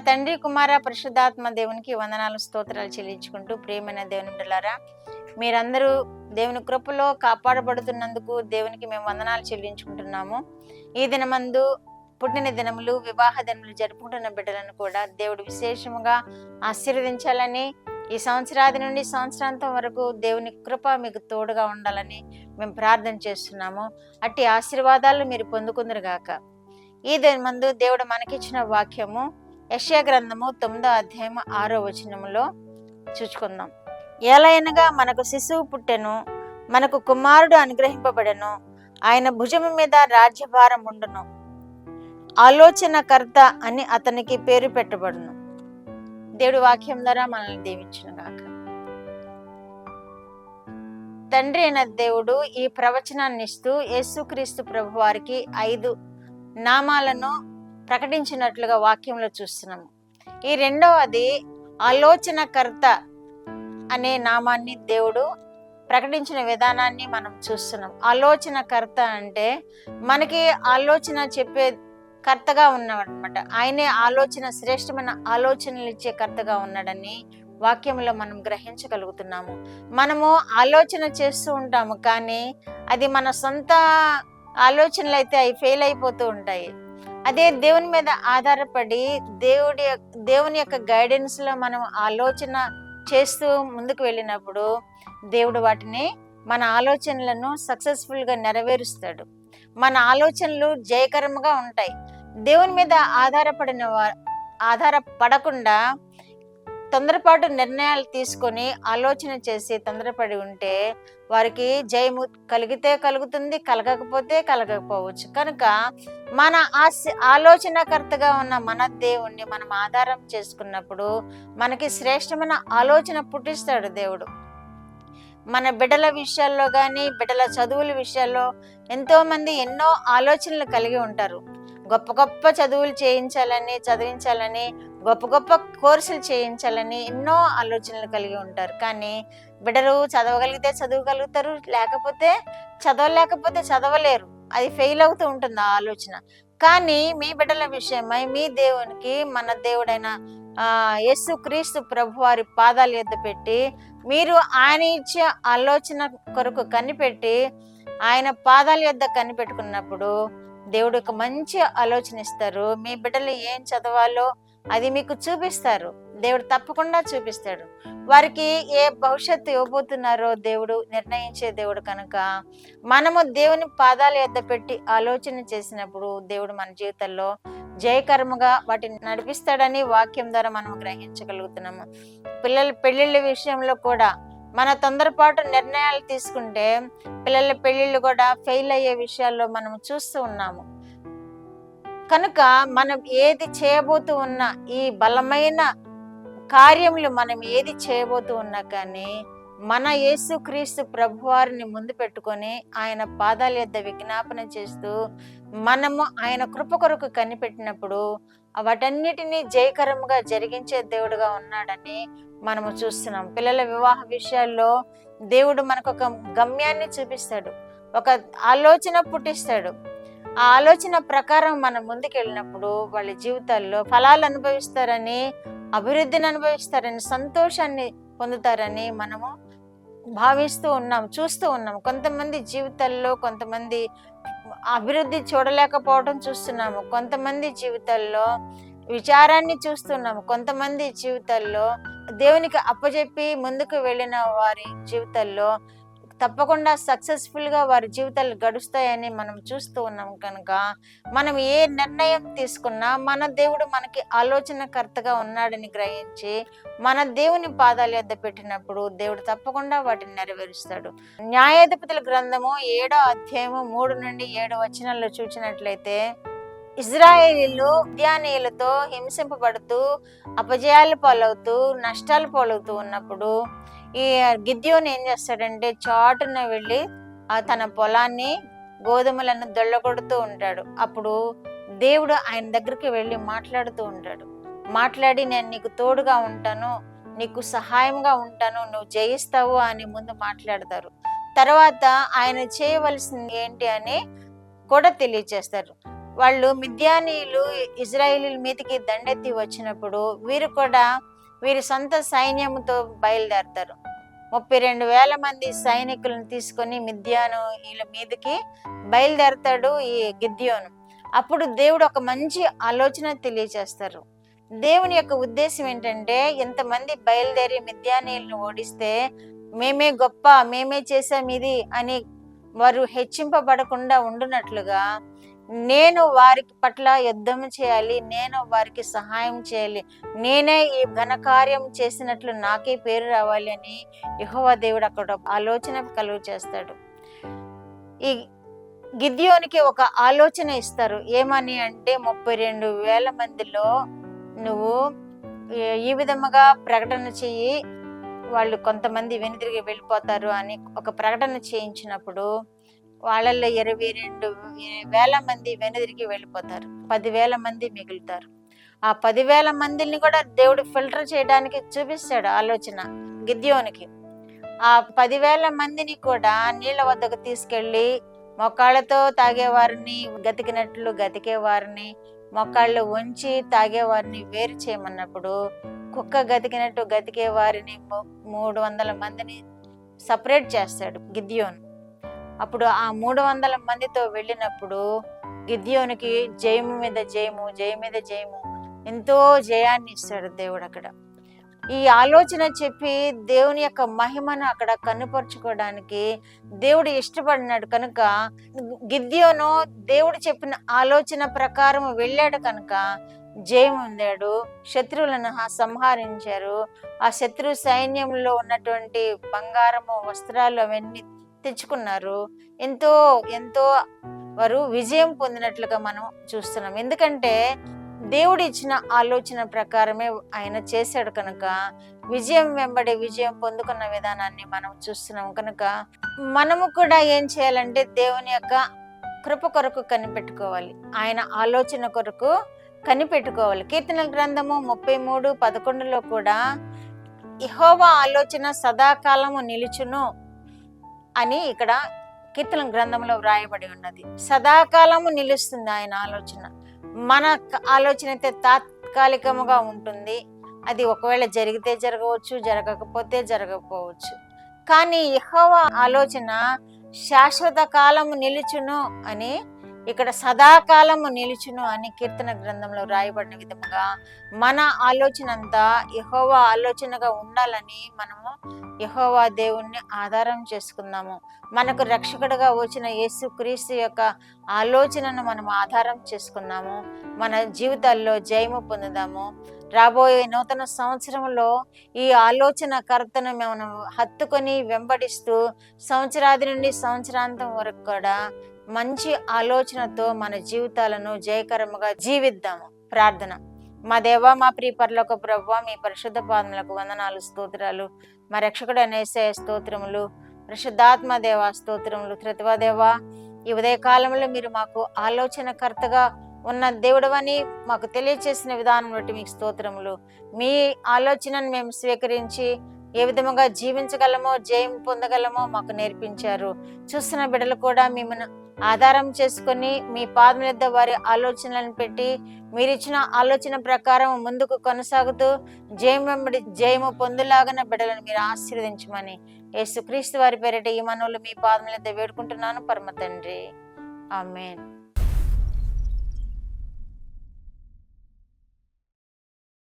తండ్రి కుమార పరిశుద్ధాత్మ దేవునికి వందనాలు స్తోత్రాలు చెల్లించుకుంటూ ప్రియమైన దేవుని బిడ్డలారా, మీరందరూ దేవుని కృపలో కాపాడబడుతున్నందుకు దేవునికి మేము వందనాలు చెల్లించుకుంటున్నాము. ఈ దినమందు పుట్టిన దినములు, వివాహ దినములు జరుపుకుంటున్న బిడ్డలను కూడా దేవుడు విశేషముగా ఆశీర్వదించాలని, ఈ సంవత్సరాది నుండి సంవత్సరాంతం వరకు దేవుని కృప మీకు తోడుగా ఉండాలని మేము ప్రార్థన చేస్తున్నాము. అట్టి ఆశీర్వాదాలు మీరు పొందుకుందరుగాక. ఈ దినమందు దేవుడు మనకిచ్చిన వాక్యము యెషయా గ్రంథము 9వ అధ్యాయం 6వ వచనములో చూచుకుందాం. ఎలయనగా మనకు శిశువు పుట్టెను, మనకు కుమారుడు అనుగ్రహింపబడెను, ఆయన భుజము మీద రాజ్యభారం ఉండును, ఆలోచనకర్త అని అతనికి పేరు పెట్టబడును. దేవుడి వాక్యం ద్వారా మనల్ని దీవించును గాక. తండ్రి అయిన దేవుడు ఈ ప్రవచనాన్ని ఇస్తూ యేసుక్రీస్తు ప్రభు వారికి 5 నామాలను ప్రకటించినట్లుగా వాక్యంలో చూస్తున్నాము. ఈ రెండవది ఆలోచనకర్త అనే నామాన్ని దేవుడు ప్రకటించిన విధానాన్ని మనం చూస్తున్నాం. ఆలోచనకర్త అంటే మనకి ఆలోచన చెప్పే కర్తగా ఉన్నాడనమాట. ఆయనే ఆలోచన, శ్రేష్టమైన ఆలోచనలు ఇచ్చే కర్తగా ఉన్నాడని వాక్యంలో మనం గ్రహించగలుగుతున్నాము. మనము ఆలోచన చేస్తూ ఉంటాము, కానీ అది మన సొంత ఆలోచనలు అయితే అవి ఫెయిల్ అయిపోతూ ఉంటాయి. అదే దేవుని మీద ఆధారపడి దేవుని యొక్క గైడెన్స్ లో మనం ఆలోచన చేస్తూ ముందుకు వెళ్ళినప్పుడు దేవుడు వాటిని, మన ఆలోచనలను సక్సెస్ఫుల్ గా నెరవేరుస్తాడు. మన ఆలోచనలు జయకరంగా ఉంటాయి. దేవుని మీద ఆధారపడకుండా తొందరపాటు నిర్ణయాలు తీసుకొని ఆలోచన చేసి తొందరపడి ఉంటే వారికి జయము కలిగితే కలుగుతుంది, కలగకపోతే కలగకపోవచ్చు. కనుక మన ఆలోచనకర్తగా ఉన్న మన దేవుణ్ణి మనం ఆధారం చేసుకున్నప్పుడు మనకి శ్రేష్టమైన ఆలోచన పుట్టిస్తాడు దేవుడు. మన బిడ్డల విషయాల్లో కానీ, బిడ్డల చదువుల విషయాల్లో ఎంతో మంది ఎన్నో ఆలోచనలు కలిగి ఉంటారు. గొప్ప గొప్ప చదువులు చదివించాలని, గొప్ప గొప్ప కోర్సులు చేయించాలని ఎన్నో ఆలోచనలు కలిగి ఉంటారు. కానీ బిడ్డలు చదవగలిగితే చదవగలుగుతారు, లేకపోతే చదవలేరు. అది ఫెయిల్ అవుతూ ఉంటుంది ఆ ఆలోచన. కానీ మీ బిడ్డల విషయమై మీ దేవునికి, మన దేవుడైన యేసుక్రీస్తు ప్రభు వారి పాదాల యొద్ద పెట్టి, మీరు ఆయన ఇచ్చే ఆలోచన కొరకు కనిపెట్టి ఆయన పాదాల యొద్ద కనిపెట్టుకున్నప్పుడు దేవుడు ఒక మంచి ఆలోచన ఇస్తారు. మీ బిడ్డలు ఏం చదవాలో అది మీకు చూపిస్తారు. దేవుడు తప్పకుండా చూపిస్తాడు. వారికి ఏ భవిష్యత్తు ఇవ్వబోతున్నారో దేవుడు నిర్ణయించే దేవుడు. కనుక మనము దేవుని పాదాల యొద్ద పెట్టి ఆలోచన చేసినప్పుడు దేవుడు మన జీవితంలో జయకరముగా వాటిని నడిపిస్తాడని వాక్యం ద్వారా మనం గ్రహించగలుగుతున్నాము. పిల్లల పెళ్లిళ్ళ విషయంలో కూడా మన తొందరపాటు నిర్ణయాలు తీసుకుంటే పిల్లల పెళ్లిళ్ళు కూడా ఫెయిల్ అయ్యే విషయాల్లో మనం చూస్తూ ఉన్నాము. కనుక మనం ఏది చేయబోతూ ఉన్నా, ఈ బలమైన కార్యములు మనం ఏది చేయబోతూ ఉన్నా కానీ మన యేసుక్రీస్తు ప్రభువారిని ముందు పెట్టుకొని ఆయన పాదాల యొద్ద విజ్ఞాపన చేస్తూ మనము ఆయన కృప కొరకు కనిపెట్టినప్పుడు వాటన్నిటినీ జయకరంగా జరిగించే దేవుడుగా ఉన్నాడని మనము చూస్తున్నాం. పిల్లల వివాహ విషయాల్లో దేవుడు మనకు ఒక గమ్యాన్ని చూపిస్తాడు, ఒక ఆలోచన పుట్టిస్తాడు. ఆ ఆలోచన ప్రకారం మనం ముందుకెళ్ళినప్పుడు వాళ్ళ జీవితాల్లో ఫలాలు అనుభవిస్తారని, అభివృద్ధిని అనుభవిస్తారని, సంతోషాన్ని పొందుతారని మనము భావిస్తూ ఉన్నాం, చూస్తూ ఉన్నాం. కొంతమంది జీవితాల్లో కొంతమంది అభివృద్ధి చూడలేకపోవడం చూస్తున్నాము. కొంతమంది జీవితాల్లో విచారాన్ని చూస్తున్నాము. కొంతమంది జీవితాల్లో దేవునికి అప్పచెప్పి ముందుకు వెళ్ళిన వారి జీవితాల్లో తప్పకుండా సక్సెస్ఫుల్ గా వారి జీవితాలు గడుస్తాయని మనం చూస్తూ ఉన్నాం. కనుక మనం ఏ నిర్ణయం తీసుకున్నా మన దేవుడు మనకి ఆలోచనకర్తగా ఉన్నాడని గ్రహించి మన దేవుని పాదాల యొద్ద పెట్టినప్పుడు దేవుడు తప్పకుండా వాటిని నెరవేరుస్తాడు. న్యాయాధిపతుల గ్రంథము 7వ అధ్యాయము 3 నుండి 7 వచనాల్లో చూసినట్లయితే, ఇజ్రాయేలీలు మిద్యానీయులతో హింసింపబడుతూ అపజయాలు పాలవుతూ నష్టాలు పాలవుతూ ఉన్నప్పుడు ఈ గిద్యోను ఏం చేస్తాడంటే చాటున వెళ్ళి తన పొలాన్ని, గోధుమలను దొల్లగొడుతూ ఉంటాడు. అప్పుడు దేవుడు ఆయన దగ్గరికి వెళ్ళి మాట్లాడుతూ ఉంటాడు. మాట్లాడి, నేను నీకు తోడుగా ఉంటాను, నీకు సహాయంగా ఉంటాను, నువ్వు జయిస్తావు అని ముందు మాట్లాడతారు. తర్వాత ఆయన చేయవలసింది ఏంటి అని కూడా తెలియచేస్తారు. వాళ్ళు మిద్యానీయులు ఇజ్రాయేలీల మీదకి దండెత్తి వచ్చినప్పుడు వీరి సొంత సైన్యంతో బయలుదేరతారు. 32,000 మంది సైనికులను తీసుకొని మిద్యాను వీళ్ళ మీదకి బయలుదేరతాడు ఈ గిద్యోను. అప్పుడు దేవుడు ఒక మంచి ఆలోచన తెలియచేస్తారు. దేవుని యొక్క ఉద్దేశం ఏంటంటే, ఇంతమంది బయలుదేరి మిద్యానీయులను ఓడిస్తే మేమే గొప్ప, మేమే చేసాం ఇది అని వారు హెచ్చింపబడకుండా ఉండునట్లుగా నేను వారి పట్ల యుద్ధం చేయాలి, నేను వారికి సహాయం చేయాలి, నేనే ఈ ఘనకార్యం చేసినట్లు నాకే పేరు రావాలి అని యెహోవా దేవుడు అక్కడ ఆలోచన కలుగు చేస్తాడు. ఈ గిద్యోనికి ఒక ఆలోచన ఇస్తారు. ఏమని అంటే, 32,000 మందిలో నువ్వు ఈ విధముగా ప్రకటన చెయ్యి, వాళ్ళు కొంతమంది వెనుదిరిగి వెళ్ళిపోతారు అని ఒక ప్రకటన చేయించినప్పుడు వాళ్ళల్లో 22,000 మంది వెనుదిరిగి వెళ్ళిపోతారు. 10,000 మంది మిగులుతారు. ఆ 10,000 మందిని కూడా దేవుడు ఫిల్టర్ చేయడానికి చూపిస్తాడు ఆలోచన గిద్యోనికి. ఆ 10,000 మందిని కూడా నీళ్ళ వద్దకు తీసుకెళ్ళి మొక్కాళ్ళతో తాగేవారిని గతికినట్లు గతికేవారిని, మొక్కాళ్ళు ఉంచి తాగేవారిని వేరు చేయమన్నప్పుడు కుక్క గతికినట్టు గతికే వారిని 300 మందిని సపరేట్ చేస్తాడు గిద్యోను. అప్పుడు ఆ 300 మందితో వెళ్ళినప్పుడు గిద్యోనికి జయము మీద జయము, జయం మీద జయము, ఎంతో జయాన్ని ఇస్తాడు దేవుడు అక్కడ. ఈ ఆలోచన చెప్పి దేవుని యొక్క మహిమను అక్కడ కనుపరుచుకోవడానికి దేవుడు ఇష్టపడినాడు కనుక గిద్యోను దేవుడు చెప్పిన ఆలోచన ప్రకారం వెళ్ళాడు కనుక జయం పొందాడు. శత్రువులను సంహరించారు. ఆ శత్రు సైన్యంలో ఉన్నటువంటి బంగారము, వస్త్రాలు అవన్నీ తెచ్చుకున్నారు. ఎంతో ఎంతో వారు విజయం పొందినట్లుగా మనం చూస్తున్నాం. ఎందుకంటే దేవుడు ఇచ్చిన ఆలోచన ప్రకారమే ఆయన చేశాడు కనుక విజయం వెంబడి విజయం పొందుకున్న విధానాన్ని మనం చూస్తున్నాం. కనుక మనము కూడా ఏం చేయాలంటే దేవుని యొక్క కృప కొరకు కనిపెట్టుకోవాలి, ఆయన ఆలోచన కొరకు కనిపెట్టుకోవాలి. కీర్తనల గ్రంథము 33:11 కూడా యెహోవా ఆలోచన సదాకాలము నిలుచును అని ఇక్కడ కీర్తనల గ్రంథంలో వ్రాయబడి ఉన్నది. సదాకాలము నిలుస్తుంది ఆయన ఆలోచన. మన ఆలోచన అయితే తాత్కాలికముగా ఉంటుంది. అది ఒకవేళ జరిగితే జరగవచ్చు, జరగకపోతే జరగకపోవచ్చు. కానీ యెహోవా ఆలోచన శాశ్వత కాలము నిలుచును అని, ఇక్కడ సదాకాలము నిలుచును అని కీర్తన గ్రంథంలో రాయబడిన విధముగా మన ఆలోచన అంతా యెహోవా ఆలోచనగా ఉండాలని మనము యెహోవా దేవుణ్ణి ఆధారం చేసుకుందాము. మనకు రక్షకుడుగా వచ్చిన యేసుక్రీస్తు యొక్క ఆలోచనను మనం ఆధారం చేసుకుందాము. మన జీవితాల్లో జయము పొందుదాము. రాబోయే నూతన సంవత్సరంలో ఈ ఆలోచన కర్తను మనం హత్తుకొని వెంబడిస్తూ సంవత్సరాది నుండి సంవత్సరాంతం వరకు కూడా మంచి ఆలోచనతో మన జీవితాలను జయకరముగా జీవిద్దాము. ప్రార్థన. మా దేవా, మా ప్రియ పరలోక ప్రభువా, మీ పరిశుద్ధ పాదములకు వందనాలు, స్తోత్రాలు. మా రక్షకుడైన యేసయ్య స్తోత్రములు. పరిశుద్ధాత్మ దేవా స్తోత్రములు. త్రిత్వ దేవా, ఈ ఉదయ కాలంలో మీరు మాకు ఆలోచనకర్తగా ఉన్న దేవుడవని మాకు తెలియచేసిన విధానం బట్టి మీకు స్తోత్రములు. మీ ఆలోచనను మేము స్వీకరించి ఏ విధముగా జీవించగలమో, జయం పొందగలమో మాకు నేర్పించారు. చూస్తున్న బిడ్డలు కూడా మిమ్మల్ని ఆధారం చేసుకొని మీ పాదముల యొద్ద వారి ఆలోచనలను పెట్టి మీరిచ్చిన ఆలోచన ప్రకారం ముందుకు కొనసాగుతూ జయము పొందులాగన బిడ్డలను మీరు ఆశీర్వదించమని యేసుక్రీస్తు వారి పేరిట ఈ మనవులు మీ పాదముల యొద్ద వేడుకుంటున్నాను పరమ తండ్రి. ఆమేన్.